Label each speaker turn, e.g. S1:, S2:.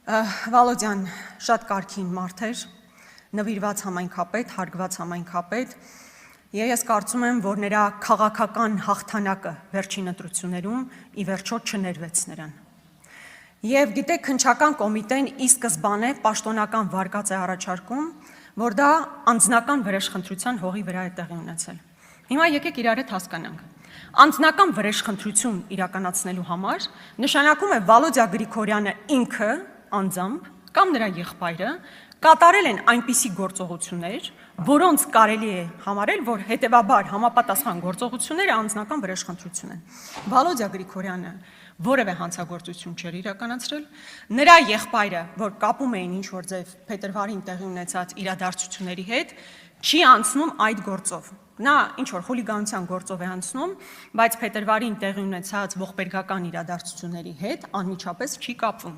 S1: Վալոդյան շատ կարգին մարդ էր, նվիրված համայնքապետ, հարգված համայնքապետ, ես կարծում եմ, որ նրա քաղաքական հաղթանակը վերջին ընտրություններում ի վերջո չներվեց նրան։ Եվ գիտեք, քննչական կոմիտեն ի սկզբանե պաշտոնական վարկած է առաջարկում, որ դա անձնական վրեժխնդրության հողի վրա է տեղի ունեցել։ Հիմա եկեք իրար հետ հասկանանք։ Անձնական վրեժխնդրություն իրականացնելու համար նշանակում է Վալոդյա Գրիգորյանը ինքը անձամբ կամ նրա եղբայրը կատարել են այնպիսի գործողություններ, որոնց կարելի է համարել, որ հետևաբար համապատասխան գործողությունները անձնական վրեժխնդրություն են։ Վալոդյա Գրիգորյանը որևէ հանցագործություն չէր իրականացրել, նրա եղբայրը, որ կապում էին ինչ-որ ձև փետրվարին տեղի ունեցած իրադարձությունների հետ, չի անցնում այդ գործով։ Նա ինչ-որ խուլիգանության գործով է անցնում, բայց փետրվարին տեղի ունեցած ողբերգական իրադարձությունների հետ անմիջապես չի կապվում։